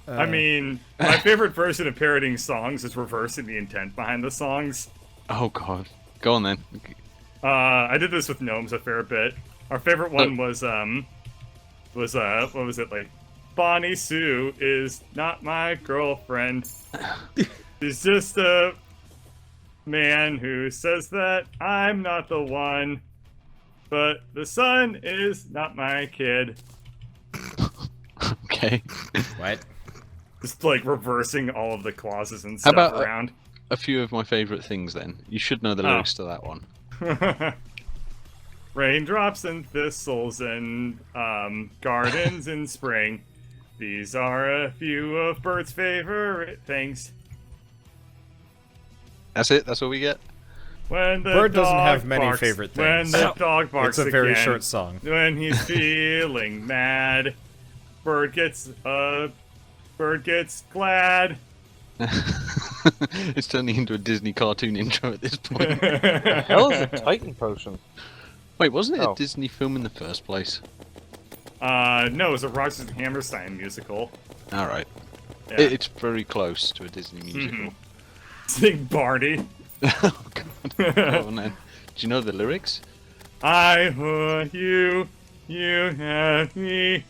I mean, my favorite version of parodying songs is reversing the intent behind the songs. Oh god. Go on then. I did this with gnomes a fair bit. Our favorite one was what was it like? Bonnie Sue is not my girlfriend. She's just a man who says that I'm not the one. But the son is not my kid. Okay. What? Just like reversing all of the clauses and stuff about around. A few of my favourite things then. You should know the lyrics to that one. Raindrops and thistles and gardens in spring. These are a few of Bert's favorite things. That's it? That's all we get? When the Bird doesn't dog have many barks, favorite When things. the dog barks It's a very again, short song. When he's feeling mad, Bird gets glad. It's turning into a Disney cartoon intro at this point. The hell is a Titan potion? Wait, wasn't it Oh. a Disney film in the first place? No, it was a Rodgers and Hammerstein musical. Alright. Yeah. It's very close to a Disney musical. Sing Barney. Oh god. Go on then. Do you know the lyrics? I want you, you have me.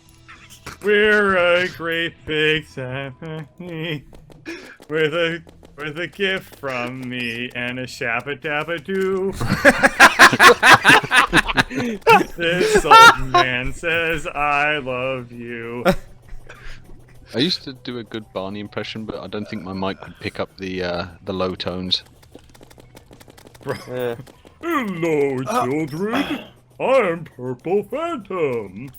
We're a great big family. With a gift from me and a shabba dabba doo. This old man says I love you. I used to do a good Barney impression, but I don't think my mic would pick up the low tones. Yeah. Hello, children. I'm Purple Phantom.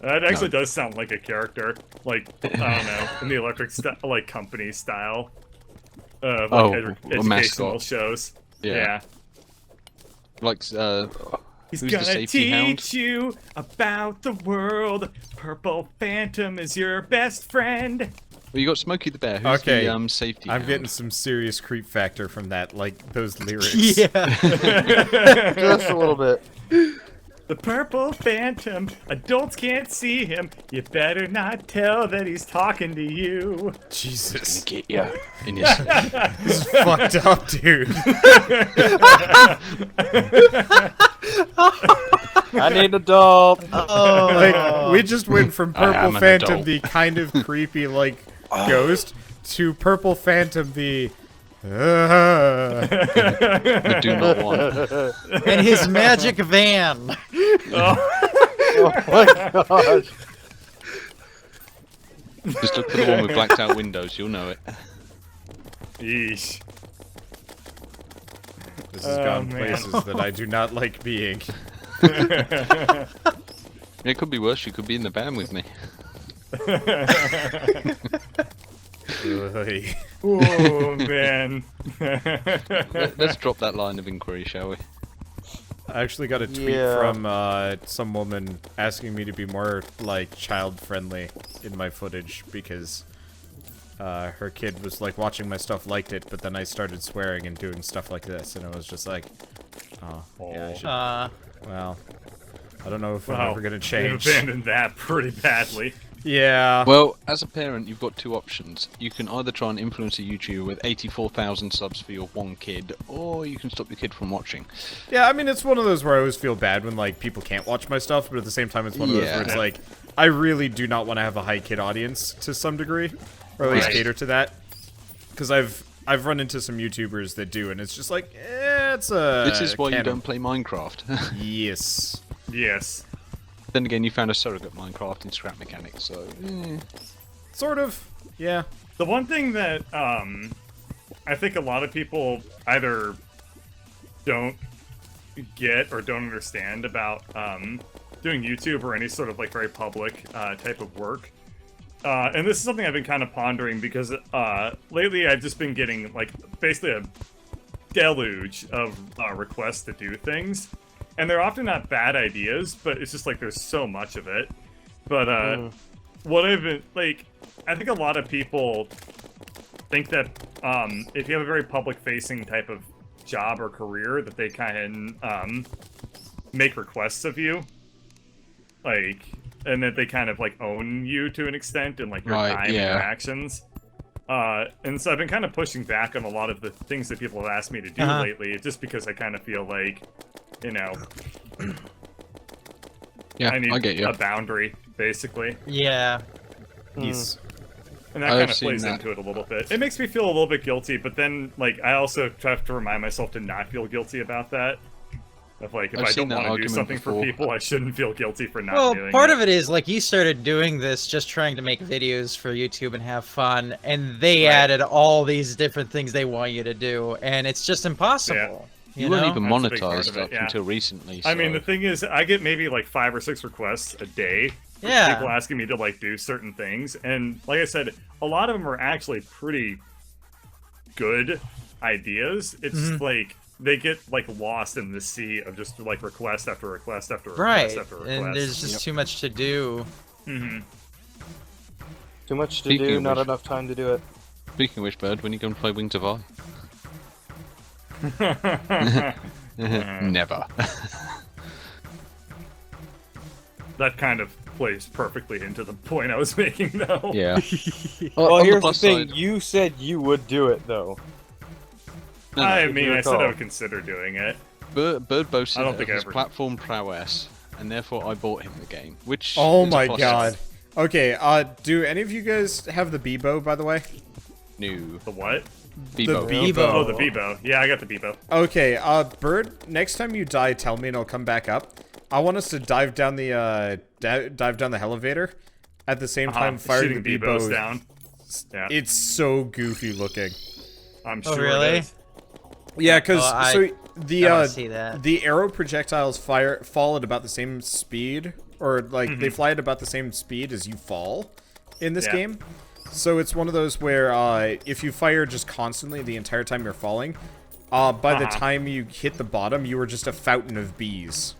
That actually does sound like a character, like I don't know, in the Electric Company style of educational mascot. shows. Yeah. Like He's who's the gonna safety hound? teach you about the world. Purple Phantom is your best friend. Well, you got Smokey the Bear. Who's Okay, the safety I'm hound? getting some serious creep factor from that, like those lyrics. Yeah. Just a little bit. The Purple Phantom. Adults can't see him. You better not tell that he's talking to you. Jesus. Get ya. In your... This is fucked up, dude. I need an adult. Like, we just went from I am Purple an Phantom, adult. the kind of creepy, like, ghost, to Purple Phantom, the... I do not want. And his magic van. Oh my gosh. Just look for the one with blacked out windows, you'll know it. Yeesh. This has gone places that I do not like being. It could be worse, you could be in the band with me. Ugh. Oh man. Let's drop that line of inquiry, shall we? I actually got a tweet Yeah. from some woman asking me to be more, like, child-friendly in my footage because her kid was, like, watching my stuff, liked it, but then I started swearing and doing stuff like this, and it was just like, oh, yeah, I should... Well, I don't know if I'm ever gonna You've change. abandoned that pretty badly. Yeah. Well, as a parent, you've got two options. You can either try and influence a YouTuber with 84,000 subs for your one kid, or you can stop your kid from watching. Yeah, I mean, it's one of those where I always feel bad when, like, people can't watch my stuff, but at the same time, it's one of those where it's like, I really do not want to have a high kid audience to some degree, or at least Right. cater to that. Because I've run into some YouTubers that do, and it's just like, it's a... This is why you canon. don't play Minecraft. Yes. Yes. Then again, you found a surrogate Minecraft in Scrap Mechanics, so... Sort of. Yeah. The one thing that I think a lot of people either don't get or don't understand about doing YouTube or any sort of like very public type of work, and this is something I've been kind of pondering because lately I've just been getting like basically a deluge of requests to do things, and they're often not bad ideas, but it's just like there's so much of it. But what I've been like, I think a lot of people think that if you have a very public-facing type of job or career, that they kind of make requests of you. Like, and that they kind of like own you to an extent and like your Right, time and yeah. your actions. And so I've been kind of pushing back on a lot of the things that people have asked me to do lately, just because I kind of feel like, you know, Yeah, I need I get you. a boundary, basically. Yeah. He's And that I've kind of seen plays that. into it a little bit. It makes me feel a little bit guilty, but then, like, I also have to remind myself to not feel guilty about that. Of, like, if I've I seen don't that want to do argument something before. for people, I shouldn't feel guilty for not Well, doing part it. of it is like you started doing this just trying to make videos for YouTube and have fun, and they Right. added all these different things they want you to do, and it's just impossible. You know? weren't even That's a big part monetized of it, up yeah. until recently. I mean, so- the thing is, I get maybe, like, 5 or 6 requests a day. Yeah. People asking me to, like, do certain things. And, like I said, a lot of them are actually pretty good ideas. It's, like, they get, like, lost in the sea of just, like, request after request after request Right, after request. and there's just too much to do. Mm-hmm. Too much to Speaking do, of not which- enough time to do it. Speaking of which, Bird, when you go and play Wings of I? Never. That kind of plays perfectly into the point I was making, though. Yeah. Well, On here's the plus thing. side- You said you would do it, though. No, no, I if mean, you I said I recall. would consider doing it. Bird boasted I don't of think I his ever- platform prowess, and therefore I bought him the game. Which oh is a my plus god. side. Okay, do any of you guys have the Bebo, by the way? No. The what? Bebo. The Bebo. Oh, the Bebo. Yeah, I got the Bebo. Okay, Bird, next time you die, tell me and I'll come back up. I want us to dive down the dive down the elevator at the same time firing Shooting the Bebos Bebo. down. Yeah, It's so goofy looking. I'm Oh, sure really? it is. Yeah, because Oh, I- so the I wanna see that. the arrow projectiles fall at about the same speed, or like they fly at about the same speed as you fall in this Yeah. game. So it's one of those where if you fire just constantly the entire time you're falling, by the time you hit the bottom, you are just a fountain of bees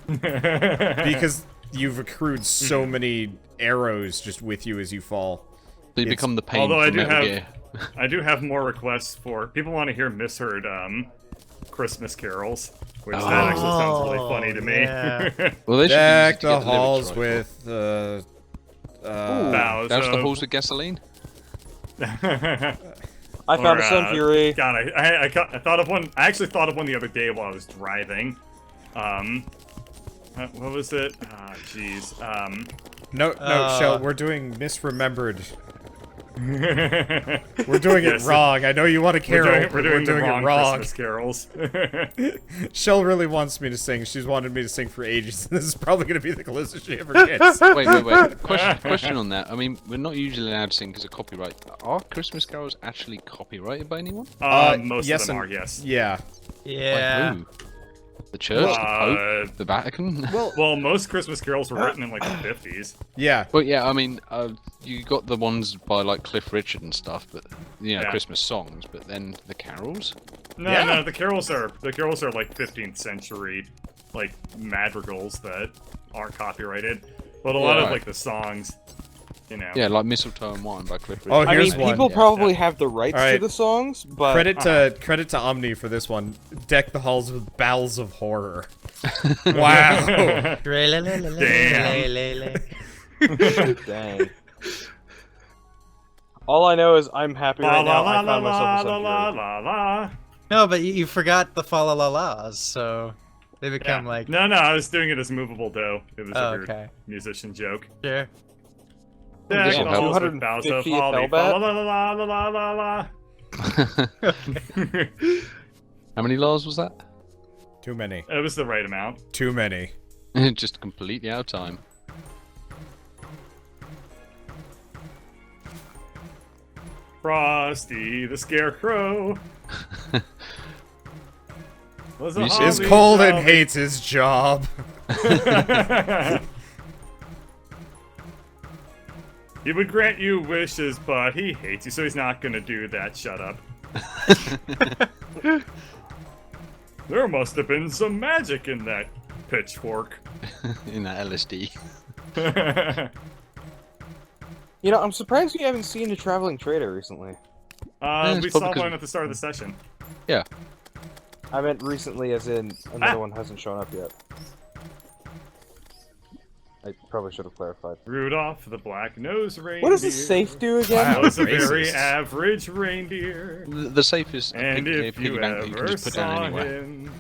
because you've accrued so many arrows just with you as you fall. They It's- become the pain Although I from do Metal have, Gear. I do have more requests for people want to hear misheard Christmas carols, which that actually sounds really funny to me. yeah. Well, they should Deck be easy to the get halls lyrics right with Vows for. Douse the of- halls with gasoline. I found Or, a Sun Fury. God, I thought of one. I actually thought of one the other day while I was driving. What was it? Ah, jeez. no, Shell, we're doing Misremembered. We're We're doing it wrong. I know you want to carol. we're doing the wrong it wrong. Christmas carols. Shell really wants me to sing. She's wanted me to sing for ages. This is probably going to be the closest she ever gets. Wait. Question on that. I mean, we're not usually allowed to sing because of copyright. Are Christmas carols actually copyrighted by anyone? Most yes of them and- are, yes. Yeah. Yeah. Like who? The church, the Pope, the Vatican. Well, most Christmas carols were written in like the 50s. Yeah. Well, yeah, I mean, you got the ones by like Cliff Richard and stuff, but Yeah. Christmas songs. But then the carols. No, Yeah. no, the carols are like 15th century, like madrigals that aren't copyrighted. But a lot of right. like the songs, you know. Yeah, like Mistletoe and Wine by Cliff Richard. Oh, I here's mean, one. people Yeah. probably have the rights Alright. to the songs, but Credit to Omni for this one. Deck the halls with bowels of horror. Wow. dang. All I know is I'm happy La right la now. la I la found myself la a Sun la Fury. la la. No, but you forgot the fa la la la's, so they become like No, I was doing it as movable dough. It was Oh, a weird okay. musician joke. sure. Yeah, this I will can help. almost with boughs of 250th holly. Hellbat? La la la la la la la. How many laws was that? Too many. It was the right amount. Too many. Just completely out of time. Frosty the Scarecrow. Was a You see- Is holly cold and jolly- hates his job. He would grant you wishes, but he hates you, so he's not gonna do that. Shut up. There must have been some magic in that pitchfork. In that LSD. You know, I'm surprised we haven't seen a traveling trader recently. it's We probably saw 'cause- one at the start of the session. Yeah. I meant recently, as in another one hasn't shown up yet. I probably should have clarified. Rudolph the black-nosed reindeer. What does the safe do again? Wow. Was a very Racist. average reindeer. The safe is a And if piggy you bank that you can ever just put down saw anywhere. him,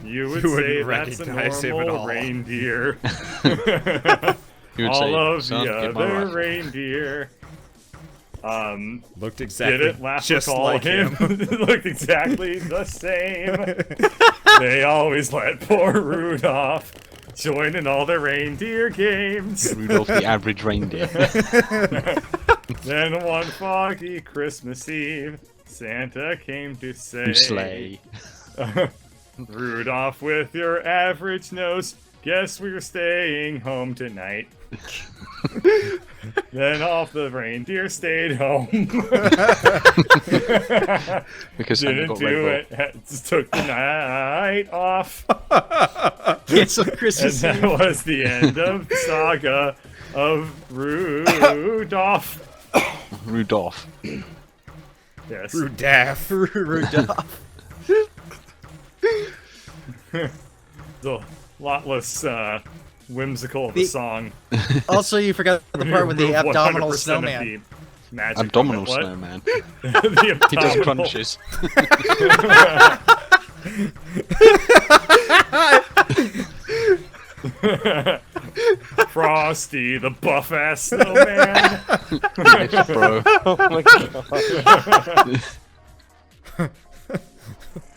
you would You say wouldn't that's a recognize him at normal all. reindeer. You would All say, of "Son, the get my other rifle." reindeer. Looked exactly Didn't laugh just recall like him. Looked exactly the same. They always let poor Rudolph join in all the reindeer games. Rudolph the average reindeer. Then one foggy Christmas Eve, Santa came to say, You slay. Rudolph with your average nose, guess we're staying home tonight. Then all the reindeer stayed home. Because Santa Didn't got do red it. Just took the night off. Cancel And Christmas that Eve. was the end of the saga of Rudolph. Rudolph. Yes. Rudaff. Rudolph. The lot less whimsical of a The- song. Also, you forgot the part with the Remove abdominal 100% of snowman. the magic Abdominal from it. snowman. What? The He does abdominal- crunches. Frosty, the buff ass snowman. Yes, bro. Oh my god.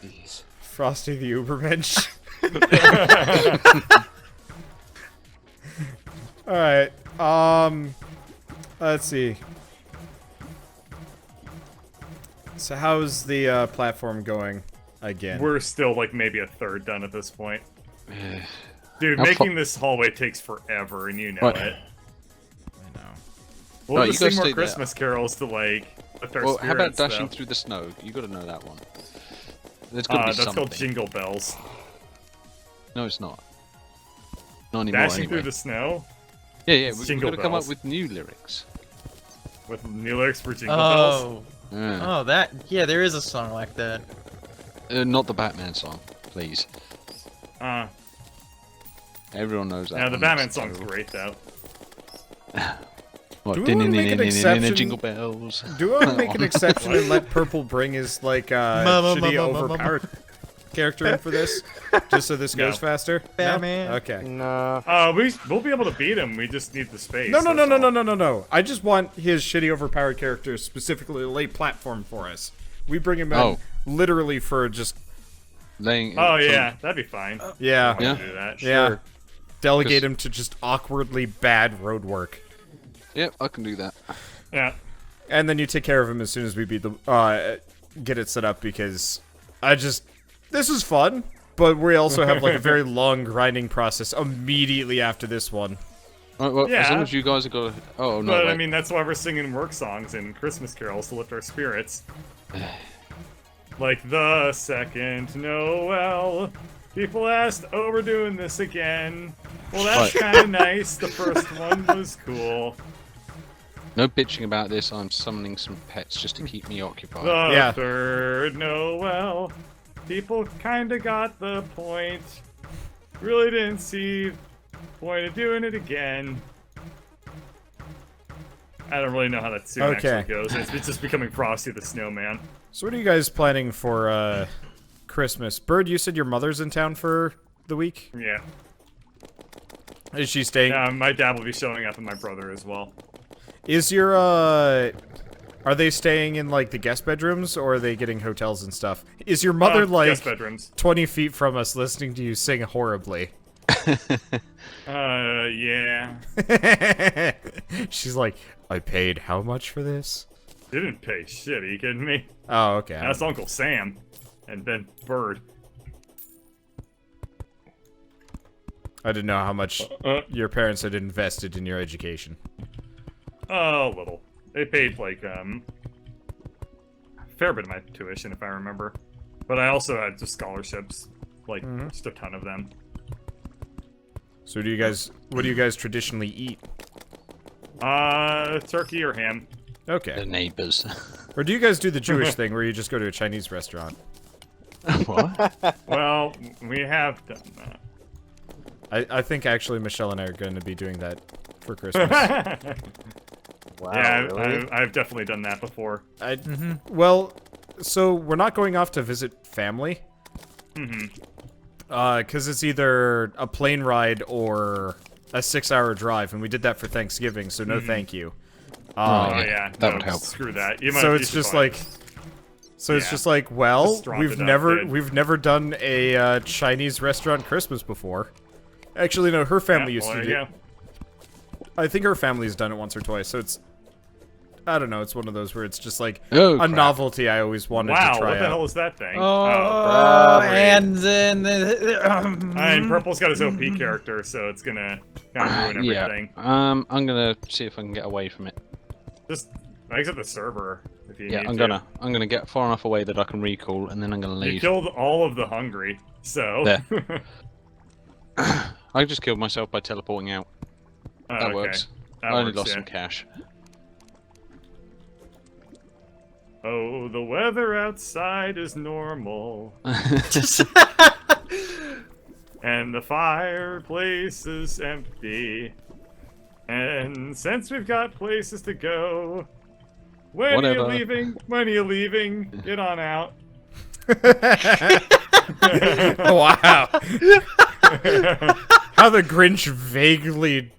Jeez. Frosty the Ubermensch. Alright, let's see. So how's the platform going again? We're still like maybe a third done at this point. Dude, How making this hallway takes forever, and you know What? it. I know. We'll Right, just you sing gotta more stay there. Christmas carols to like lift our Well, how about spirits, dashing though. through the snow? You gotta know that one. There's gotta be That's something. called Jingle Bells. No, it's not. Not anymore, Dashing anyway. through the snow Yeah, it's we've Jingle gotta come up Bells. with new lyrics. with new lyrics for Jingle Bells. Oh. Yeah. Oh, that. Yeah, there is a song like that. Not the Batman song, please. Everyone knows that. Yeah, the one. Batman It's song's terrible. great though. What? Do we wanna make an exception- Jingle bells. Do I want to make an exception and let Purple bring his, like, shitty overpowered character in for this? Just so this No. goes faster? Batman. No? Okay. Nah. We'll be able to beat him. We just need the space. No, no, no, that's no, all. no, no, no, no. I just want his shitty overpowered character specifically to lay platform for us. We bring him in Oh. literally for just, Laying. Oh yeah, that'd be fine. yeah, I Yeah. wanna do that. yeah. Sure. Delegate 'Cause- him to just awkwardly bad road work. Yep, I can do that. Yeah. And then you take care of him as soon as we beat the, get it set up because this is fun, but we also have like a very long grinding process immediately after this one. Right, well, as Yeah. long as you guys are gonna. Oh no! But wait. I mean, that's why we're singing work songs and Christmas carols to lift our spirits. Like the second Noel. People asked, "Oh, we're doing this again." Well, that's Right. kind of nice. The first one was cool. No bitching about this. I'm summoning some pets just to keep me occupied. The Yeah. third Noel. People kind of got the point. Really didn't see the point of doing it again. I don't really know how that tune Okay. actually goes. It's just becoming Frosty the Snowman. So what are you guys planning for Christmas? Bird, you said your mother's in town for the week? Yeah. Is she staying? My dad will be showing up and my brother as well. Is your are they staying in like the guest bedrooms or are they getting hotels and stuff? Is your mother like guest bedrooms. 20 feet from us listening to you sing horribly? Yeah. She's like, I paid how much for this? Didn't pay shit, are you kidding me? Oh, okay. That's Uncle Sam. And then Bird. I didn't know how much Uh, your parents had invested in your education. a little. They paid like a fair bit of my tuition, if I remember. But I also had just scholarships, like just a ton of them. So what do you guys traditionally eat? Turkey or ham. The Okay. neighbors. Or do you guys do the Jewish thing where you just go to a Chinese restaurant? What? Well, we have done that. I think actually Michelle and I are going to be doing that for Christmas. Wow, Yeah, really? I've definitely done that before. Well, so we're not going off to visit family. Mm-hmm. Because it's either a plane ride or a 6-hour drive, and we did that for Thanksgiving, so no thank you. Oh yeah, yeah, that no, would help. Screw that. So it's just like, it's Yeah. just like, well, Just drop it up, kid. we've never done a Chinese restaurant Christmas before. Actually, no, her family used to do. I think her family's done it once or twice, so it's, I don't know, it's one of those where it's just like Oh, a crap. novelty I always wanted to Wow, try what the out. hell is that thing? Oh, great. and then I mean, Purple's got his OP character, so it's gonna kind of ruin everything. Yeah. I'm gonna see if I can get away from it. Just exit the server if you Yeah, need I'm to. gonna get far enough away that I can recall, and then I'm gonna You leave. killed all of the hungry, so. There. I just killed myself by teleporting out. Oh, That okay. works. That I only works, lost yeah. some cash. Oh, the weather outside is normal, and the fireplace is empty. And since we've got places to go, when are Whatever. you leaving? When are you leaving? Get on out. Wow. How the Grinch vaguely,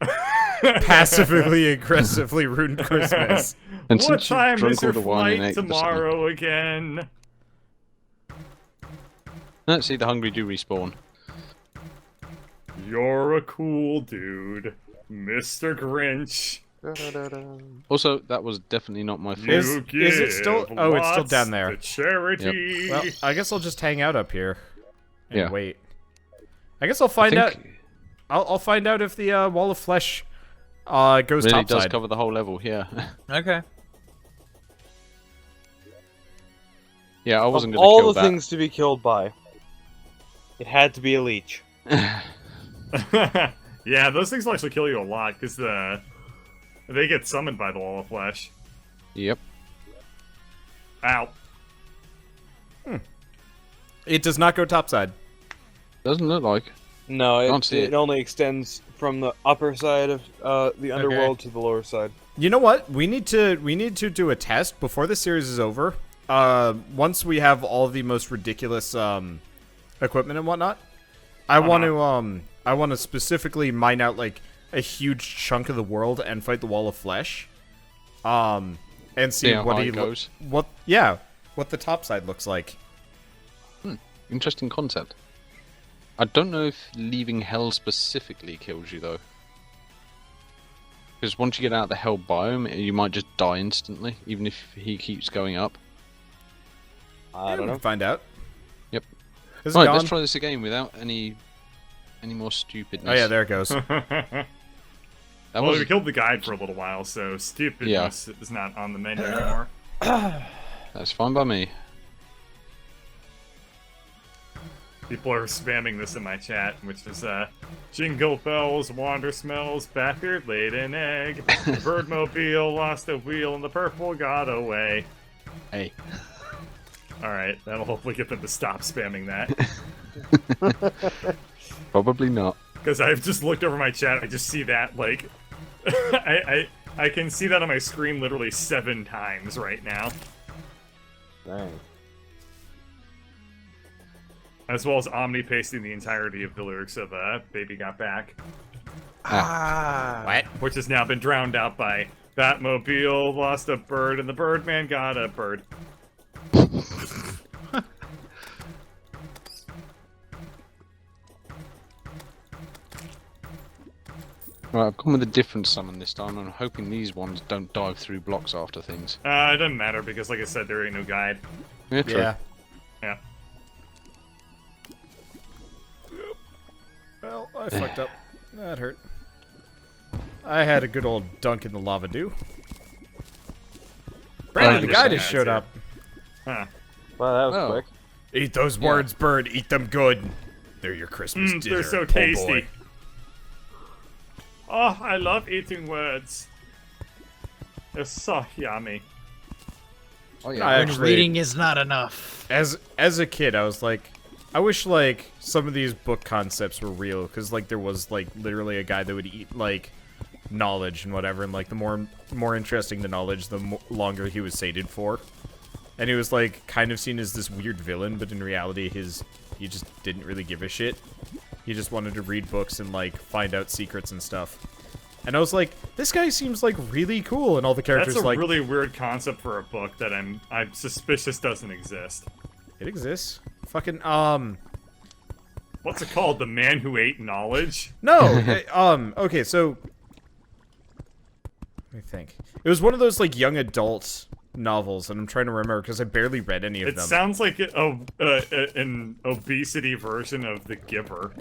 passively, aggressively ruined Christmas. And What since you've time drunk is all your the wine and flight ate the tomorrow again? Let's see, the hungry do respawn. You're a cool dude, Mr. Grinch. Also, that was definitely not my fault. Is it still- give oh, it's still lots down there. to charity. Well, I guess I'll just hang out up here and Yeah. wait. I guess I'll I find think out. I'll find out if the wall of flesh goes really does topside. cover the whole level. Yeah. okay. Yeah, I Of wasn't gonna all kill the that. things to be killed by, it had to be a leech. Yeah, those things will actually kill you a lot because they get summoned by the wall of flesh. Yep. Ow. It does not go topside. Doesn't look like. No, Don't see it it. only extends from the upper side of the underworld to the lower side. You know what? We need to do a test before the series is over. Once we have all the most ridiculous equipment and whatnot, I want to specifically mine out like a huge chunk of the world and fight the wall of flesh. And see how what high he it goes. what the top side looks like. Interesting concept. I don't know if leaving hell specifically kills you though. Because once you get out of the hell biome, you might just die instantly, even if he keeps going up. I don't know. Find out. Yep. Is it Right, gone? let's try this again without any more stupidness. Oh yeah, there it goes. That Well, was we killed the guide for a little while, so stupidness is not on the menu anymore. that's fine by me. People are spamming this in my chat, which is, Jingle bells, wander smells, Batbeard laid an egg, the birdmobile lost a wheel, and the purple got away. Hey. Alright, that'll hopefully get them to stop spamming that. Probably not. Because I've just looked over my chat, I just see that, like... I can see that on my screen literally 7 times right now. Dang. As well as omni-pasting the entirety of the lyrics of Baby Got Back. What? Which has now been drowned out by Batmobile lost a bird and the Birdman got a bird. Right, I've gone with a different summon this time. I'm hoping these ones don't dive through blocks after things. It doesn't matter because, like I said, there ain't no guide. Yeah, true. Yeah. Yeah. Well, I fucked up. That hurt. I had a good old dunk in the lava dew. Brandon, the guy just showed up. Huh. Well, that was Oh. quick. Eat those words, bird. Eat them good. They're your Christmas dinner. They're so po' tasty. boy. Oh, I love eating words. They're so yummy. Oh I yeah. When actually- reading is not enough. As a kid, I was like, I wish, like, some of these book concepts were real, because, like, there was, like, literally a guy that would eat, like, knowledge and whatever, and, like, the more interesting the knowledge, the longer he was sated for. And he was, like, kind of seen as this weird villain, but in reality, he just didn't really give a shit. He just wanted to read books and, like, find out secrets and stuff. And I was like, this guy seems, like, really cool, and all the characters, That's a like... really weird concept for a book that I'm suspicious doesn't exist. It exists. Fucking, What's it called? The Man Who Ate Knowledge? No! Okay, so... Let me think. It was one of those, like, young adult novels, and I'm trying to remember, because I barely read any of them. It sounds like an obesity version of The Giver.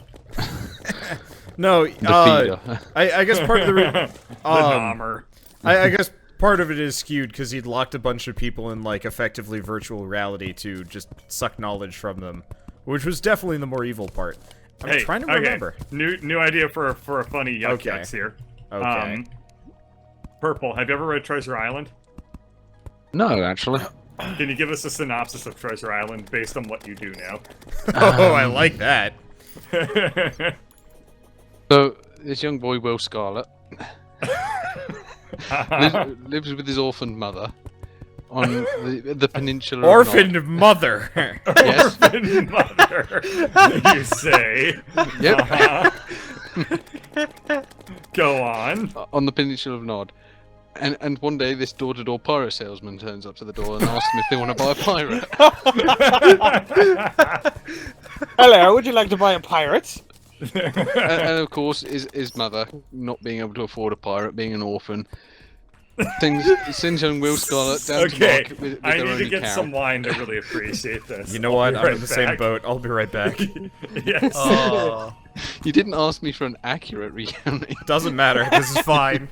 No, I guess part of the The Dahmer. I guess part of it is skewed because he'd locked a bunch of people in, like, effectively virtual reality to just suck knowledge from them, which was definitely the more evil part. I'm trying to remember. New idea for a funny yuck Okay. yucks here. Okay. Purple, have you ever read Treasure Island? No, actually. Can you give us a synopsis of Treasure Island based on what you do now? Oh, I like that. So, this young boy, Will Scarlet, lives with his orphaned mother on the peninsula of Orphaned mother. Yes. Orphan mother, you say. Yep. Go on. On the peninsula of Nod. And one day, this door-to-door pirate salesman turns up to the door and asks them if they want to buy a pirate. Hello, would you like to buy a pirate? And of course, his mother, not being able to afford a pirate, being an orphan, sends young Will Scarlet down to Okay, market with I their need to only get cow. some wine to really appreciate this. You know I'll what? be I'm right in the same back. boat. I'll be right back. Yes. Oh. You didn't ask me for an accurate recounting. Doesn't matter. This is fine.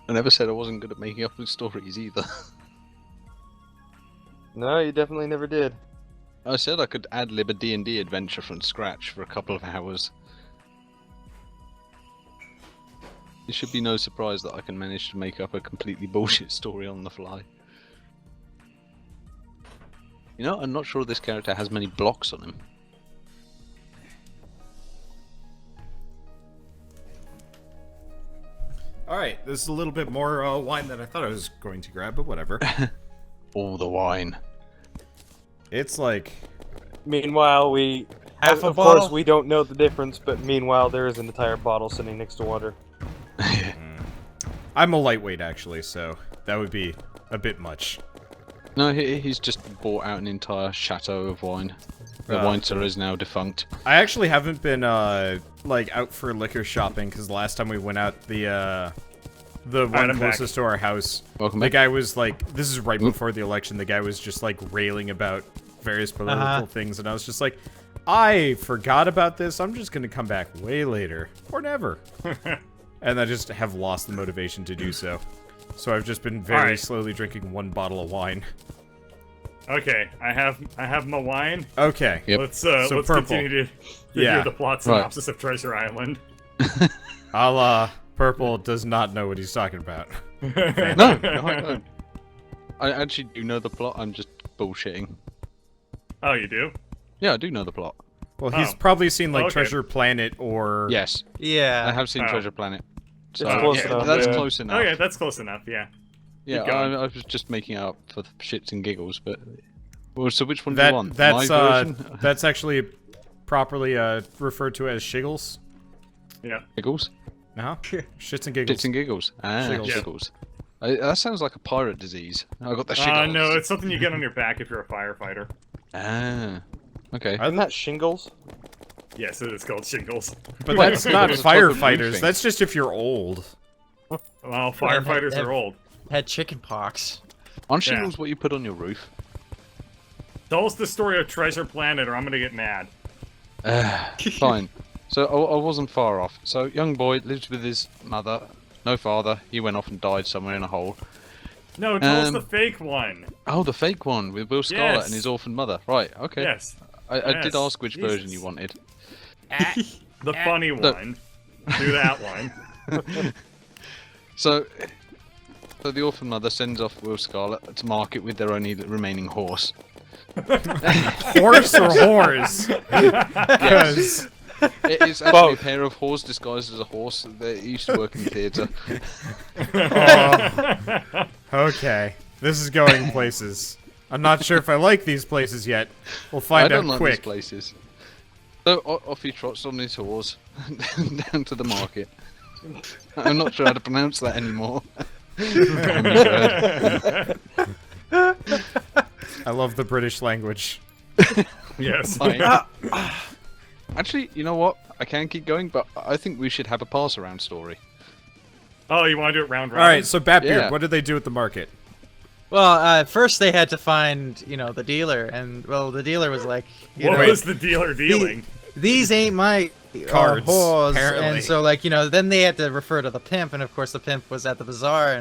I never said I wasn't good at making up stories either. No, you definitely never did. I said I could ad-lib a D&D adventure from scratch for a couple of hours. It should be no surprise that I can manage to make up a completely bullshit story on the fly. You know, I'm not sure this character has many blocks on him. Alright, this is a little bit more wine than I thought I was going to grab, but whatever. All the wine. It's like... Meanwhile, we... Half a of bottle? course, we don't know the difference, but meanwhile, there is an entire bottle sitting next to water. I'm a lightweight, actually, so that would be a bit much. No, he's just bought out an entire chateau of wine. The wine cellar is now defunct. I actually haven't been, like, out for liquor shopping, because last time we went out, the one I'm closest to our house, Welcome the back. guy was like, this is right before the election, the guy was just, like, railing about various political things, and I was just like, I forgot about this, I'm just gonna come back way later. Or never. And I just have lost the motivation to do so. So I've just been very Alright. slowly drinking one bottle of wine. Okay, I have my wine. Okay. Yep. Let's Purple. continue to Yeah. hear the plot synopsis of Treasure Island. Purple does not know what he's talking about. No, I don't. I actually do know the plot, I'm just bullshitting. Oh, you do? Yeah, I do know the plot. Well, he's Oh. probably seen, like, Okay. Treasure Planet or... Yes, Yeah. I have seen Oh. Treasure Planet. So, It's close yeah, enough, that's yeah. close enough. Okay, that's close enough. Yeah. Yeah, Keep going. I was just making it up for shits and giggles, but... Well, so which one do That you want? that's My version? that's actually properly referred to as shiggles. Yeah. Giggles? Uh-huh. Shits and giggles. Shits and giggles. Ah, Shiggles. Yeah. shiggles. That sounds like a pirate disease. I got the shiggles. No, it's something you get on your back if you're a firefighter. Ah, okay. Isn't that shingles? Yes, it is called shingles. But that's not It's a type of firefighters. roofing. That's just if you're old. Well, firefighters have- are old. Had chicken pox. Aren't shingles what you put on your roof? Tell us the story of Treasure Planet, or I'm gonna get mad. Fine. So I wasn't far off. So young boy lives with his mother, no father. He went off and died somewhere in a hole. No, tell us the fake one. Oh, the fake one with Will Scarlet Yes. and his orphan mother. Right. Okay. Yes. I did Yes, ask which version Jesus. you wanted. The funny one. Do that one. So the orphan mother sends off Will Scarlet to market with their only remaining horse. Horse or whores? Yes. It is actually a pair of whores disguised as a horse. They used to work in the theatre. Okay. This is going places. I'm not sure if I like these places yet. We'll find I out don't like quick. these places. So off he trots on his horse down to the market. I'm not sure how to pronounce that anymore. I love the British language. Yes. Actually, you know what? I can keep going, but I think we should have a pass-around story. Oh, you want to do it round All robin? right, so Batbeard, Yeah. what did they do at the market? Well, first they had to find, the dealer, and well, the dealer was like, What was the dealer dealing? these ain't my Cards, whores, apparently. and so then they had to refer to the pimp, and of course the pimp was at the bazaar,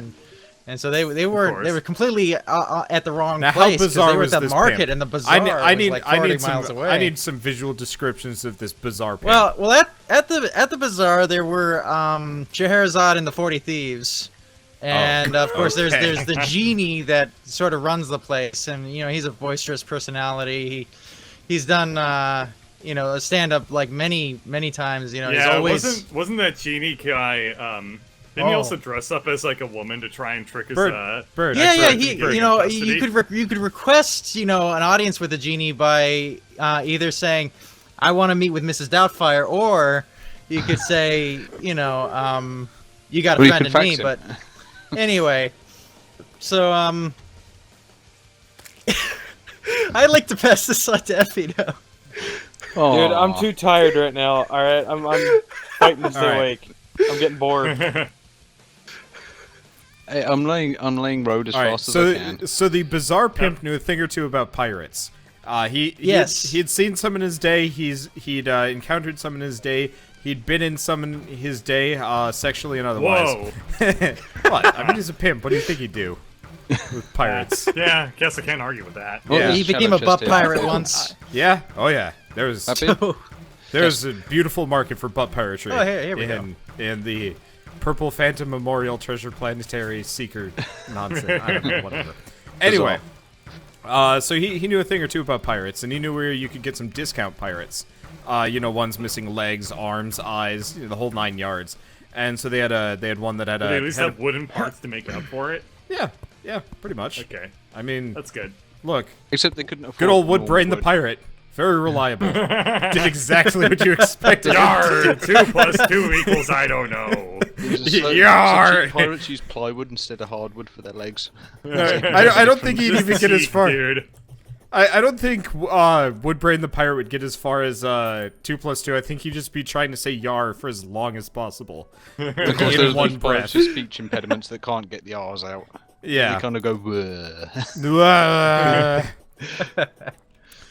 and so they were completely at the wrong Now, how place 'cause bizarre they were was at the this market, pimp? and the bazaar I was like 40 miles away. I need some visual descriptions of this bizarre pimp. Well, at the bazaar there were Scheherazade and the 40 Thieves, and of course okay. there's the genie that sort of runs the place, and he's a boisterous personality. He's done a stand up like many times. He's Yeah, always wasn't that genie guy? Didn't he also dress up as like a woman to try and trick his? Bird. Yeah, actually, he Bird. you could request an audience with the genie by either saying, "I want to meet with Mrs. Doubtfire," or you could say, you got Well, you offended can me. fax it. But anyway, so I'd like to pass this on to Effie now. Dude, I'm too tired right now. All right, I'm fighting to stay All right. awake. I'm getting bored. Hey, I'm laying road as All right, fast as I can. so the bizarre pimp knew a thing or two about pirates. He had seen some in his day. He'd encountered some in his day. He'd been in some in his day, sexually and otherwise. Whoa. What? I mean, he's a pimp. What do you think he'd do with pirates? Yeah, guess I can't argue with that. Well, Yeah. He Shadow became a Chest butt here. pirate once. Yeah. Oh yeah. There's Happy? there's a beautiful market for butt piratery. Oh, here we go. In the Purple Phantom Memorial Treasure Planetary Seeker nonsense. I don't know. Whatever. Anyway. So he knew a thing or two about pirates, and he knew where you could get some discount pirates. Ones missing legs, arms, eyes, the whole 9 yards. And so they had one that had Did a. they at least had have wooden parts to make up for it? yeah, pretty much. Okay, I mean, that's good. look, Except they couldn't afford good old normal Woodbrain the wood. pirate, very reliable. Did exactly what you expected. Yar! 2 + 2 equals I don't know. Yar! Some pirates use plywood instead of hardwood for their legs. I don't think he'd Just even get as cheat, far. dude. I don't think Woodbrain the pirate would get as far as 2 + 2. I think he'd just be trying to say "yar" for as long as possible. Of course, In there's one those breath. pirates with speech impediments that can't get the R's out. Yeah. They kind of go. "Whoa."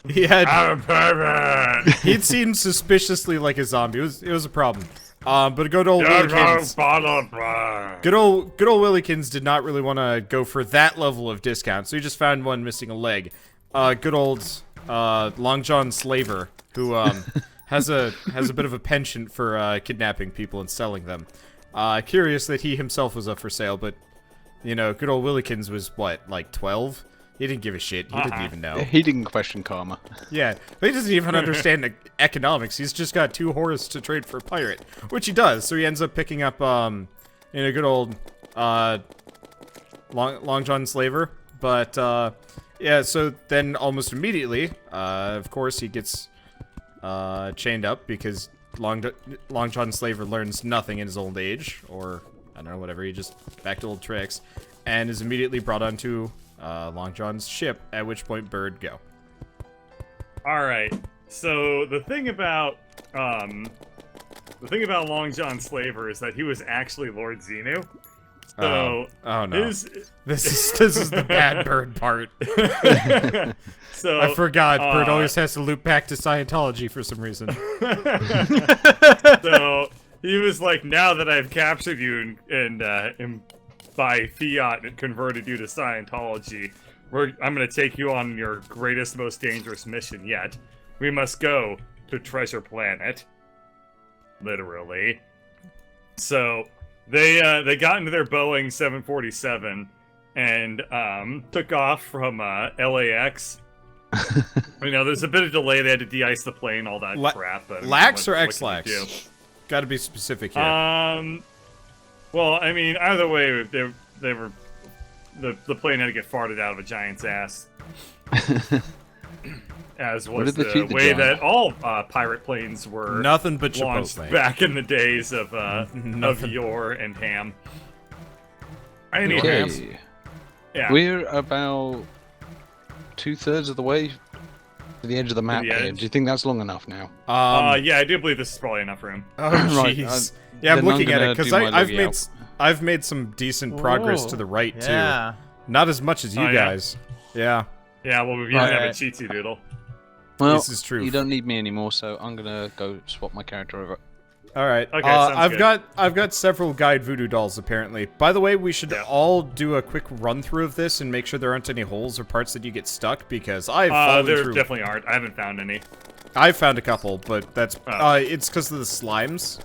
He had. I'm a pervert. He'd seemed suspiciously like a zombie. It was a problem. But good old You're Willykins. bottle of Good old Willykins did not really want to go for that level of discount, so he just found one missing a leg. Good old Long John Slaver, who has a bit of a penchant for kidnapping people and selling them. Curious that he himself was up for sale, but good old Willykins was what, like 12? He didn't give a shit. He didn't even know. He didn't question karma. Yeah, but he doesn't even understand economics. He's just got 2 horses to trade for a pirate, which he does. So he ends up picking up, good old Long John Slaver. But yeah, so then almost immediately, of course, he gets chained up because Long John Slaver learns nothing in his old age, or I don't know, whatever. He just back to old tricks, and is immediately brought onto Long John's ship, at which point Bird go. All right. So the thing about Long John Slaver is that he was actually Lord Xenu. So oh no, his this is the bad Bird part. so I forgot. Bird always has to loop back to Scientology for some reason. So he was like, now that I've captured you and by fiat and converted you to Scientology, I'm going to take you on your greatest, most dangerous mission yet. We must go to Treasure Planet. Literally. So they got into their Boeing 747 and took off from LAX. There's a bit of delay. They had to de-ice the plane, all that crap. But, Lax or what can you X-Lax? Got to be specific do? here. Well, I mean, either way, they were the plane had to get farted out of a giant's ass. As was the way that all pirate planes were Nothing but launched Chipotle. back in the days of yore and ham. Anyways, Okay. yeah. We're about 2/3 of the way to the edge of the map the here. edge? Do you think that's long enough now? Yeah, I do believe this is probably enough room. Oh Right, jeez. Yeah, I'm then looking I'm at gonna it because do my I've loogie made out. I've made some decent progress to the right Yeah. too. Not as much as you Oh, yeah? guys. Yeah. Yeah, well, we didn't have a cheatsy doodle. Well, This is true. you don't need me anymore, so I'm gonna go swap my character over. All right. Okay, sounds good. I've got several guide voodoo dolls apparently. By the way, we should all do a quick run through of this and make sure there aren't any holes or parts that you get stuck because I've fallen There through. definitely aren't. I haven't found any. I've found a couple, but that's Oh. it's because of the slimes.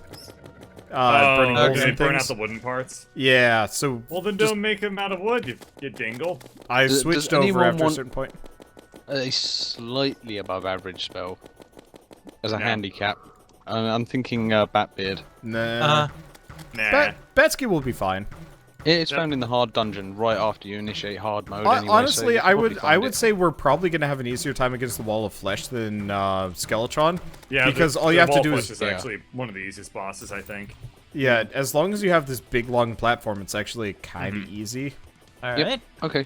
Burning holes Okay, and burn out things. the wooden parts. Yeah, so Well, then just- don't make them out of wood, you dingle. I Does switched anyone over after a want- certain point. A slightly above average spell as a Yeah. handicap. I'm thinking Batbeard. Nah. Nah. Betsky will be fine. It's Yep. found in the hard dungeon right after you initiate hard mode. Anyway, Honestly, so you I can would probably find it. say we're probably gonna have an easier time against the Wall of Flesh than Skeletron. Yeah, because all you have to do Wallflesh is actually one of the easiest bosses, I think. yeah. As long as you have this big long platform, it's actually kind of easy. All right. Yep. Okay.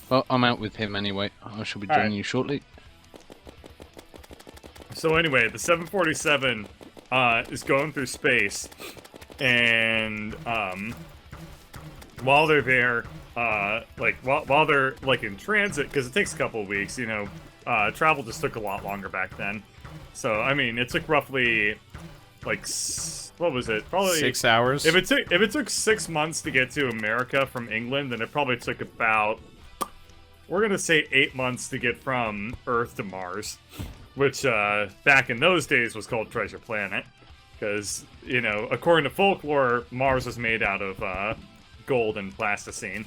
Well, I'm out with him anyway. I shall be joining Alright. you shortly. So anyway, the 747 is going through space, and while they're there, while they're like in transit, because it takes a couple of weeks, travel just took a lot longer back then. So I mean, it took roughly what was it? Probably 6 hours. If it took 6 months to get to America from England, then it probably took about, we're gonna say 8 months to get from Earth to Mars, which back in those days was called Treasure Planet, because according to folklore, Mars was made out of gold and plasticine.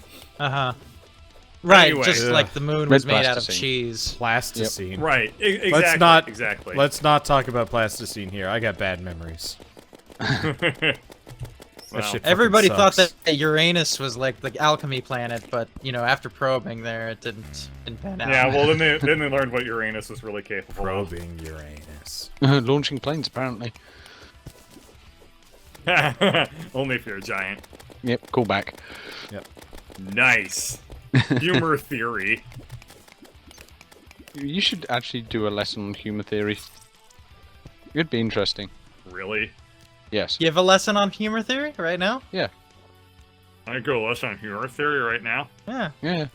Right, Anyway. just like the moon Red was made out of plasticine. cheese. Plasticine. Right. Exactly. Let's let's not talk about plasticine here. I got bad memories. That Well, shit fucking Everybody thought sucks. that Uranus was like the alchemy planet, but after probing there, it didn't pan out. Yeah. Well, then they learned what Uranus was really capable Probing Uranus. Launching planes, apparently. of. Only if you're a giant. Yep. Call back. Yep. Nice. Humor theory. You should actually do a lesson on humor theory. It'd be interesting. Really? Yes. You have a lesson on humor theory right now? Yeah. I go less on humor theory right now. Yeah. Yeah.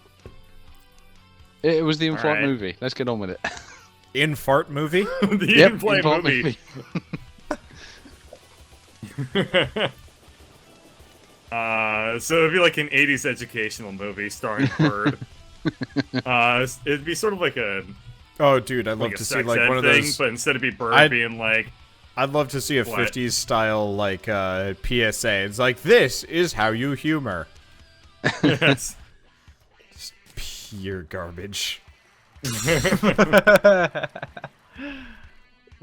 It was the in-flight Alright. movie. Let's get on with it. In fart movie. The Yep, in-play in-flight movie. So it'd be like an 80s educational movie starring Bird. It'd be sort of like a Oh, dude, I'd love a to see sex like ed one of thing, those. but instead of be Bird I'd- being like, I'd love to see a What? 50s style like PSA. It's like this is how you humor. yes. Pure garbage.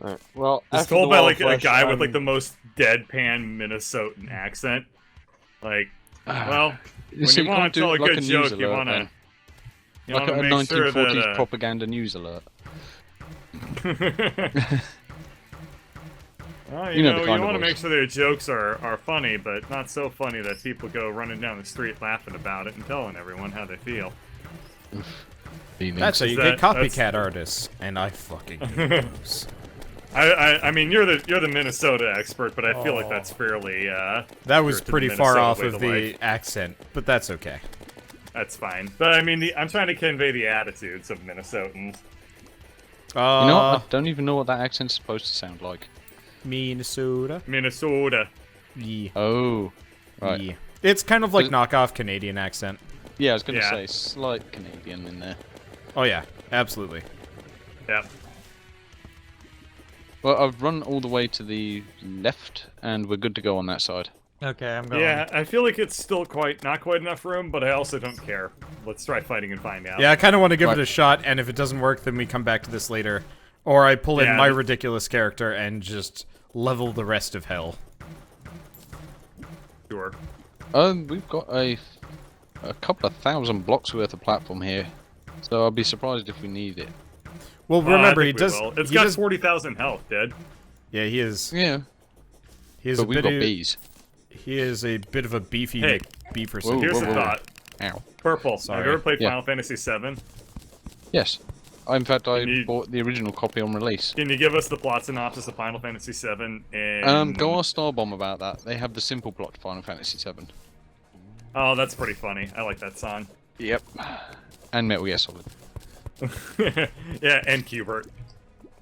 Alright, well, It's after told the by Wall like of a Flesh, guy with I'm- like the most deadpan Minnesotan accent. Like, well, when So you can't want to do tell a like good news joke, you alert want then. to Like a make sure 1940s that propaganda news alert. well, You know the you kind of want to voice. make sure their jokes are funny, but not so funny that people go running down the street laughing about it and telling everyone how they feel. That's how you That- get copycat artists, and I fucking hate those. I mean, you're the Minnesota expert, but I feel like that's fairly. That was to the pretty far Minnesota off way of to the life. accent, but that's okay. That's fine. But I mean, I'm trying to convey the attitudes of Minnesotans. You know Uh, what? I don't even know what that accent's supposed to sound like. Minnesota. Minnesota. Yeah. Oh. Right. Yeah. It's kind of like Is- knockoff Canadian accent. Yeah, I was going to Yeah. say slight Canadian in there. Oh yeah, absolutely. Yep. Well, I've run all the way to the left, and we're good to go on that side. Okay, I'm going. Yeah, I feel like it's still not quite enough room, but I also don't care. Let's try fighting and find out. Yeah, I kind of want to give it Right. a shot, and if it doesn't work, then we come back to this later. Or I pull in Yeah, my th- ridiculous character and just level the rest of hell. Sure. We've got a couple of 1,000 blocks worth of platform here, so I'll be surprised if we need it. Well, I remember, he think we does... will. It's he got does- 40,000 health, Dead. Yeah, he is... Yeah, He is but a we've bit got of, bees. He is a bit of a beefy Hey. McBeeferson. Here's whoa, a whoa. thought. Ow. Purple. Sorry. Have you ever played Yeah. Final Fantasy VII? Yes. In fact, I You- bought the original copy on release. Can you give us the plot synopsis of Final Fantasy VII? And Go ask Starbomb about that. They have the simple plot to Final Fantasy VII. Oh, that's pretty funny. I like that song. Yep. And Metal Gear Solid. Yeah, and Qbert.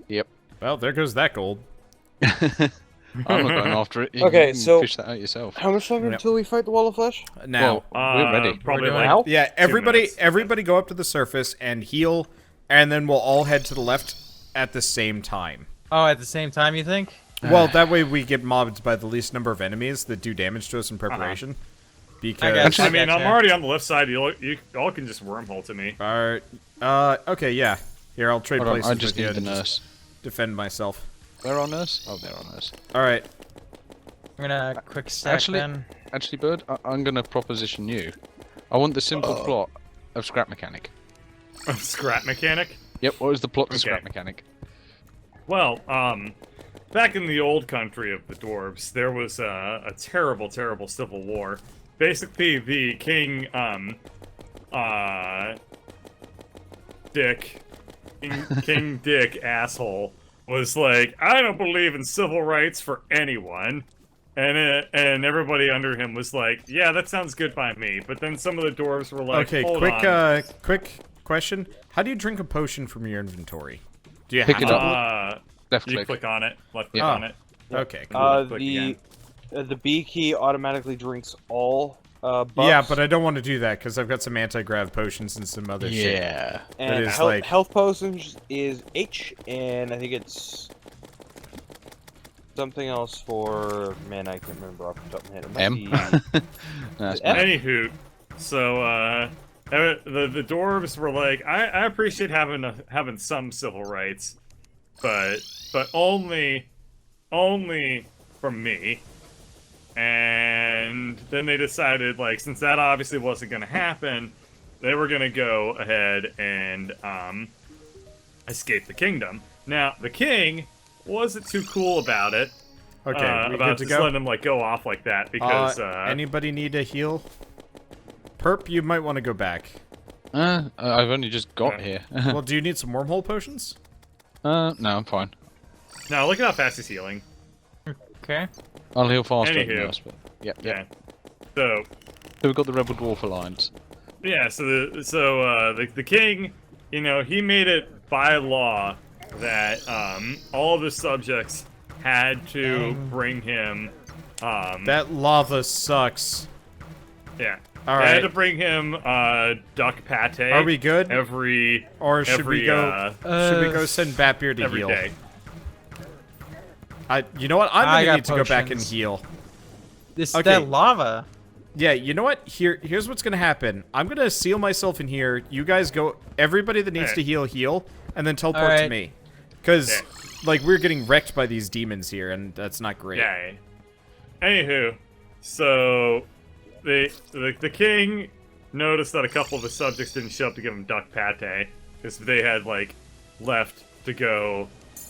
Yep. Well, there goes that gold. I'm not going after it. You Okay, can so- fish that out yourself. How much longer Yep. until we fight the Wall of Flesh? Now, We're ready. Probably We're doing like Now? yeah, 2 everybody minutes. go up to the surface and heal, and then we'll all head to the left at the same time. Oh, at the same time, you think? Well, that way we get mobbed by the least number of enemies that do damage to us in preparation. Because I I mean, I'm gotcha. already on the left side. You all can just wormhole to me. okay, yeah. Here, I'll trade Hold on, places I just with you need the and just nurse. defend myself. Where are nurse? Oh, there are nurse. All right. I'm gonna quick stack Actually- then. Actually, Bird, I'm going to proposition you. I want the simple plot of Scrap Mechanic. Scrap mechanic. Yep, what is the plot to Okay. Scrap Mechanic? Well, back in the old country of the dwarves, there was a terrible, terrible civil war. Basically, the king, King Dick asshole was like, I don't believe in civil rights for anyone. And everybody under him was like, yeah, that sounds good by me. But then some of the dwarves were like, Okay, hold quick on. quick question. How do you drink a potion from your inventory? Do you Pick have it to? up. Left You click. click on it, left click Yeah. on it. Okay. Cool. Click again. The B key automatically drinks all buffs. Yeah, but I don't want to do that because I've got some anti-grav potions and some other shit. Yeah. and is health, like- health potions is H, and I think it's something else for I can't remember off the top of my head. It might M? be- That's M? Anywho, so the dwarves were like, I appreciate having some civil rights, but only from me. And then they decided, like, since that obviously wasn't going to happen, they were going to go ahead and escape the kingdom. Now, the king wasn't too cool about it. Okay, we about good to just go? letting them like go off like that because Anybody need a heal? Perp, you might want to go back. I've only just got Okay. here. Well, do you need some wormhole potions? No, I'm fine. now look at how fast he's healing. Okay. I'll heal faster than Anywho. nurse, but yep. Yeah. So So we've got the Rebel Dwarf Alliance. yeah, so the king, you know, he made it by law that all of his subjects had to bring him That lava sucks. yeah. All They had right. to bring him duck pate. Are we good? every Or should every we go? Should we go send Batbeard to every heal? day? You know what? I'm I gonna got need to go back and potions. heal. This Okay. that lava. Yeah, you know what? Here's what's gonna happen. I'm gonna seal myself in here. You guys go. Everybody that needs Alright. to heal, and then teleport to Alright. me. Because, Yeah. like, we're getting wrecked by these demons here, and that's not great. Yeah. Anywho, so the king noticed that a couple of his subjects didn't show up to give him duck pate because they had like left to go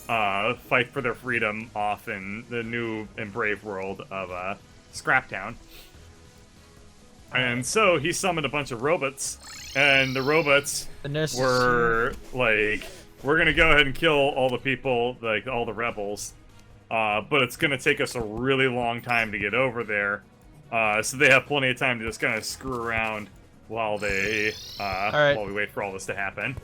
fight for their freedom off in the new and brave world of Scraptown. And so he summoned a bunch of robots, and the robots The nurse. were like, we're gonna go ahead and kill all the people, like all the rebels, but it's gonna take us a really long time to get over there. So they have plenty of time to just kind of screw around while they right. while we wait for all this to happen.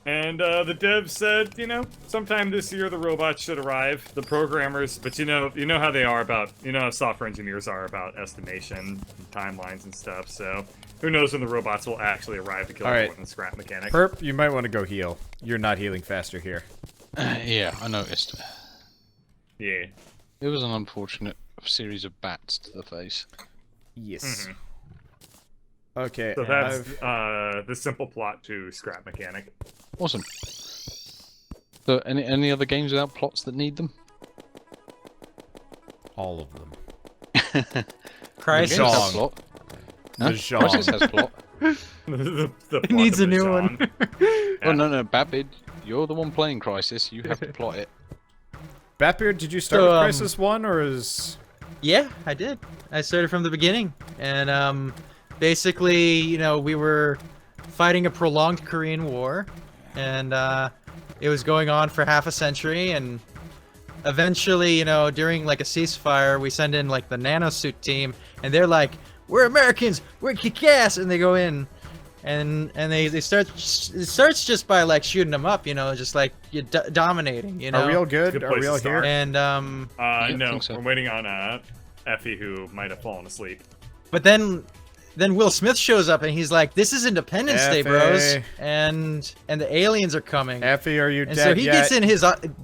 And the devs said, you know, sometime this year the robots should arrive. The programmers, but you know how they are about, you know how software engineers are about estimation, and timelines and stuff. So who knows when the robots will actually arrive to kill All right. everyone in Scrap Mechanic. Perp, you might want to go heal. You're not healing faster here. Yeah, I noticed. Yeah. It was an unfortunate series of bats to the face. Yes. Mhm. Okay. So that's I've- the simple plot to Scrap Mechanic. Awesome. So, any other games without plots that need them? all of them. Crisis. Games have Mahjong. plot. Huh? Mahjong. Crisis has plot. The plot needs of a new Mahjong. one. Oh no, Babid, you're the one playing Crisis. You have to plot it. Batbeard, did you start So, with Crisis 1 or is... Yeah, I did. I started from the beginning, and basically, you know, we were fighting a prolonged Korean War, and it was going on for half a century, and eventually, you know, during like a ceasefire, we send in like the nanosuit team, and they're like, "We're Americans, we're kick-ass," and they go in, and they start. It starts just by like shooting them up, you know, just like you dominating, you know. Are we all good? Good Are place we to all start. here? And I No, think so. we're waiting on Effie, who might have fallen asleep. but then Will Smith shows up and he's like, "This is Independence Day, bros," Effie. and the aliens are coming. Effie, are you And dead so he yet? gets in his,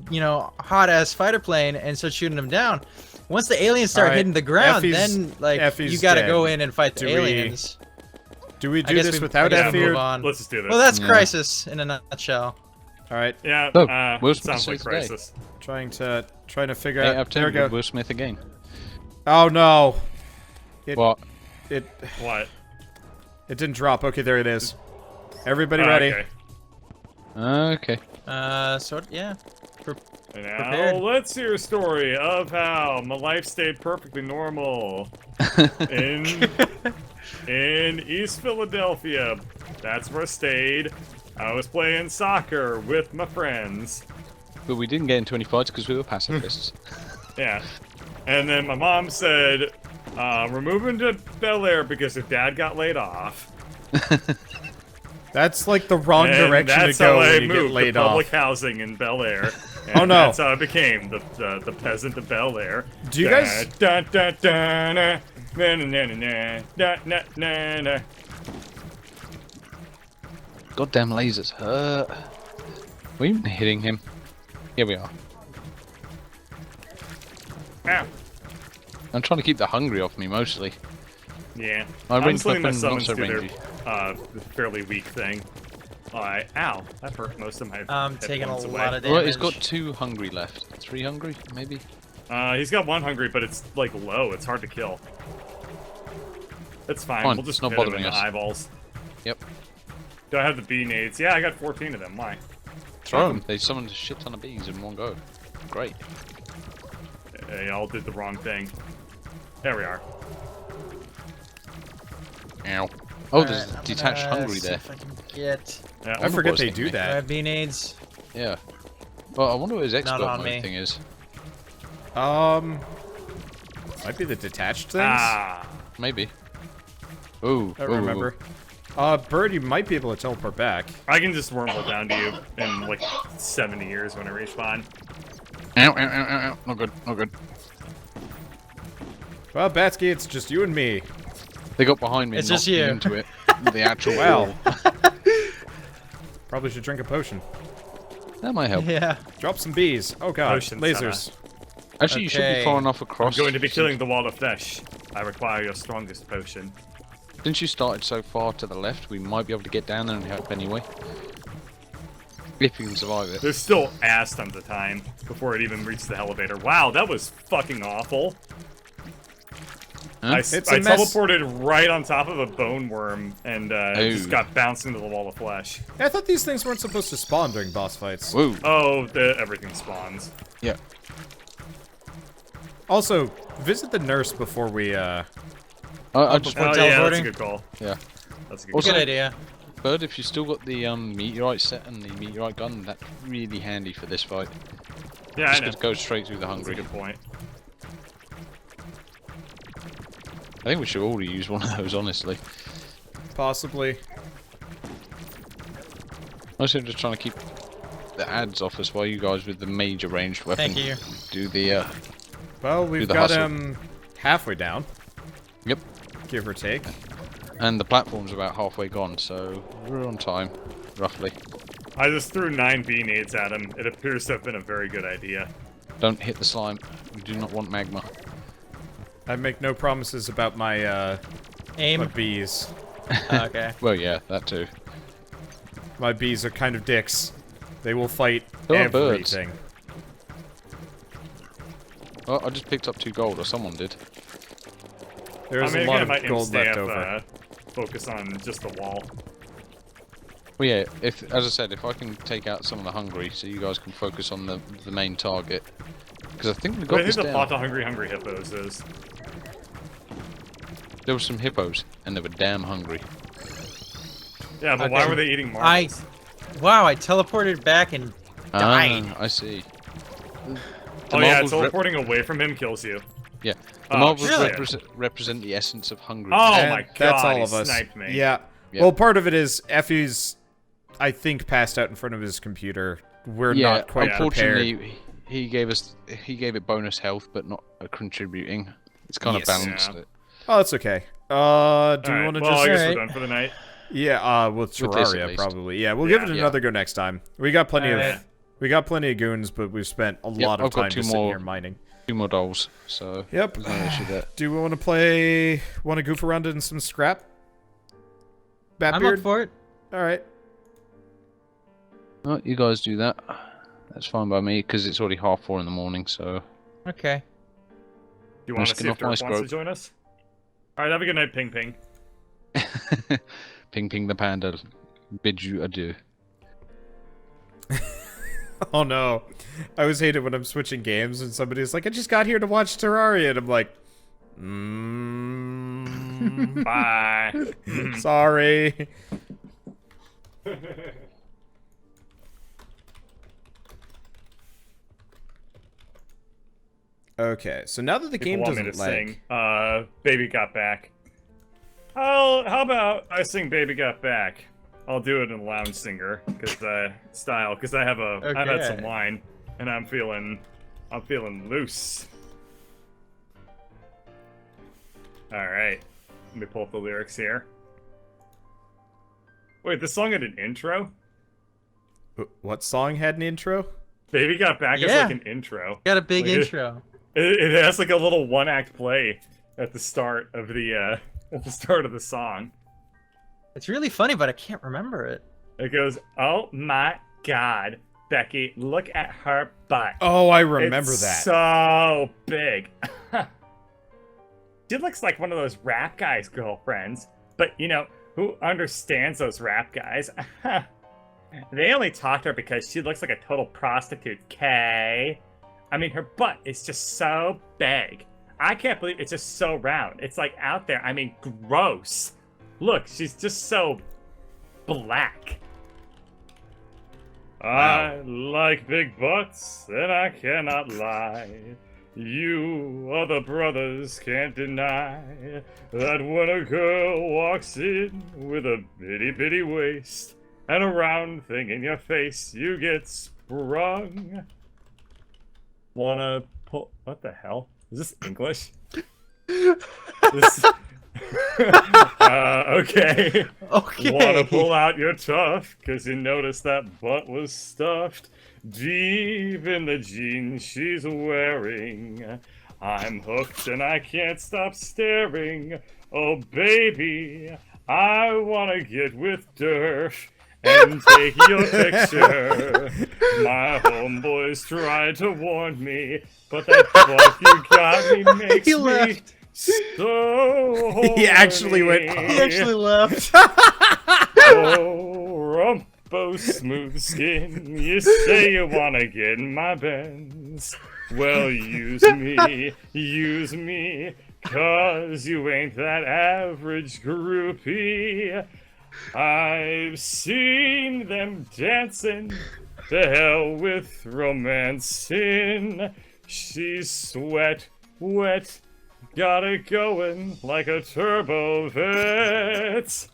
you know, hot ass fighter plane and starts shooting them down. Once the aliens start Alright, hitting the ground, Effie's- then like Effie's you gotta dead. go in and fight the Do we- aliens. Do we I do guess this we- without I guess Effie we or... move on. Let's just do this. Well, that's Yeah. Crisis in a nutshell. Alright, Yeah, Oh, Will it Smith sounds like saves the day. Crisis. trying to figure 8 out... out of 10 There we go. with Will Smith again. Oh no! It, What? it What? it didn't drop. Okay, there it is. Everybody Oh, ready? Okay. Okay. So yeah. And now Prepared. let's hear a story of how my life stayed perfectly normal in East Philadelphia. That's where I stayed. I was playing soccer with my friends. But we didn't get into any fights because we were pacifists. Yeah. And then my mom said, we're moving to Bel Air because her dad got laid off. That's like the wrong And direction to that's go how I when you get moved laid to public off. housing in Bel Air. And Oh, no. That's how I became the peasant of Bel Air. Do you guys- Da, da, da, na, na, na, na, na, na, na, na, na. Goddamn lasers hurt. We're even hitting him. Here we are. Ow. I'm trying to keep the hungry off me mostly. Yeah. My I'm ranged just letting my weapon, not summons so do their rangy. fairly weak thing. Ow. That hurt most of my I'm hit taking a points away. lot of damage. Well, he's got 2 hungry left. 3 hungry, maybe? He's got 1 hungry, but it's like low. It's hard to kill. It's fine. Fine, We'll just it's not hit him in bothering the us. eyeballs. Yep. Do I have the bee nades? Yeah, I got 14 of them. Why? Throw them. They summoned a shit ton of bees in one go. Great. They all did the wrong thing. There we are. Ow. Oh, there's Alright, a I'm detached gonna hungry see there. if I can get. Yeah, I forget Wanderbots they hit do me. Do I that. have B-nades? Yeah. Well, I wonder what his expert on mode me. thing is. Might be the detached things. Ah. Maybe. Ooh. I don't remember. Bird, you might be able to teleport back. I can just wormhole down to you in like 70 years when I respawn. Ow, ow, ow, ow, ow. Not good, not good. Well, Batsky, it's just you and me. They got behind me It's and just knocked me you. into it. The actual Well. wall. Probably should drink a potion. That might help. Yeah. Drop some bees. Oh god, Potion, lasers. Actually, you should be Okay. far enough I'm across. going to be killing the wall of flesh. I require your strongest potion. Since you started so far to the left, we might be able to get down there and help anyway. If you can survive it. There's still ass tons of time before it even reached the elevator. Wow, that was fucking awful. Huh? I It's a mess. teleported right on top of a bone worm and just Ooh. got bounced into the wall of flesh. I thought these things weren't supposed to spawn during boss fights. Woo. Oh, everything spawns. Yeah. Also, visit the nurse before we, I just Oh, want yeah, to... that's a teleporting? good call. Yeah. That's a good Also- Good idea. Bird, if you still got the meteorite set and the meteorite gun, that's really handy for this fight. call. Yeah, I Just know. to go straight through the That's a hungry. good point. I think we should all use one of those, honestly. possibly. Mostly I'm just trying to keep the ads off us while you guys with the major ranged weapon Thank you. do the Well, we've the got hustle. him halfway down, Yep. give or take. And the platform's about halfway gone, so we're on time, roughly. I just threw 9 bee nades at him. It appears to have been a very good idea. Don't hit the slime. We do not want magma. I make no promises about my Aim. my bees. Okay. Well, yeah, that too. My bees are kind of dicks. They will fight They are birds. everything. Oh, I just picked up 2 gold, or someone did. There's I mean, a lot again, my of gold left over. Focus on just the wall. Well, yeah, as I said, if I can take out some of the hungry, so you guys can focus on the main target. Because I think we What got do you this think the down. plot to Hungry Hippos is? There were some hippos, and they were damn hungry. Yeah, but Okay. why were they eating marbles? Wow, I teleported back and died. Ah, I see. Oh yeah, marbles teleporting away from him kills you. Yeah, the Oh, marbles shit. represent the essence of hungry. Oh And my god, that's all he of us. sniped me. Yeah. Yep. Well, part of it is Effie's, I think, passed out in front of his computer. We're yeah, not quite unfortunately, prepared. he gave it bonus health, but not contributing. It's kind Yes. of balanced Yeah. it. Oh, it's okay. Do we Alright, want to well, just... I guess Alright. we're done for the night. Yeah, with With this, at Terraria, least. probably. Yeah, we'll Yeah. give it Yeah. another go next time. We got plenty Alright. of... We got plenty of goons, but we've spent a lot of I've got time 2 just sitting more. here mining. 2 more dolls, so Yep. there's no issue there. Do we want to play... Want to goof around in some scrap? I'm Batbeard? up for it. Alright. Well, you guys do that. That's fine by me, because it's already 4:30 in the morning, so... Okay. Do you want to Just see get if off my Dirk wants to scrope. join us? Alright, have a good night, Ping Ping. Ping Ping the Panda bids you adieu. Oh no. I always hate it when I'm switching games and somebody's like, I just got here to watch Terraria, and I'm like, Bye. sorry. Okay, so now that the People game want me doesn't to lag, sing. Baby Got Back. Oh, how about I sing Baby Got Back? I'll do it in lounge singer style, because I've had some Okay. wine and I'm feeling loose. All right, let me pull up the lyrics here. Wait, this song had an intro? what song had an intro? Baby Got Back is Yeah. like an intro. Got a big Like, intro. It has like a little one-act play at the start of the song. It's really funny, but I can't remember it. It goes, "Oh my God, Becky, look at her butt. Oh, I remember It's that. so big. She looks like one of those rap guys' girlfriends, but you know who understands those rap guys? They only talk to her because she looks like a total prostitute. Kay, I mean, her butt is just so big. I can't believe it's just so round. It's like out there. I mean, gross. Look, she's just so black." I like big butts, and I cannot lie. You other brothers can't deny that when a girl walks in with a bitty bitty waist and a round thing in your face, you get sprung. Wanna pull... What the hell? Is this English? Okay. Okay. Wanna pull out your tuff, cause you noticed that butt was stuffed deep in the jeans she's wearing. I'm hooked and I can't stop staring. Oh baby, I wanna get with Durf and take your picture. My homeboys tried to warn me, but that fuck you got me makes He me left. so horny. He actually went- He actually left. Oh, Rumpo smooth skin, you say you wanna get in my Benz. Well, use me, cause you ain't that average groupie. I've seen them dancing, to hell with romancing. She's sweat, wet, got it going like a turbo vet.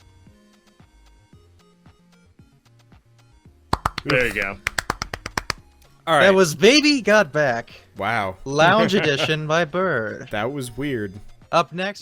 There you go. All right. That was Baby Got Back. Wow. Lounge Edition by Bird. That was weird. Up next.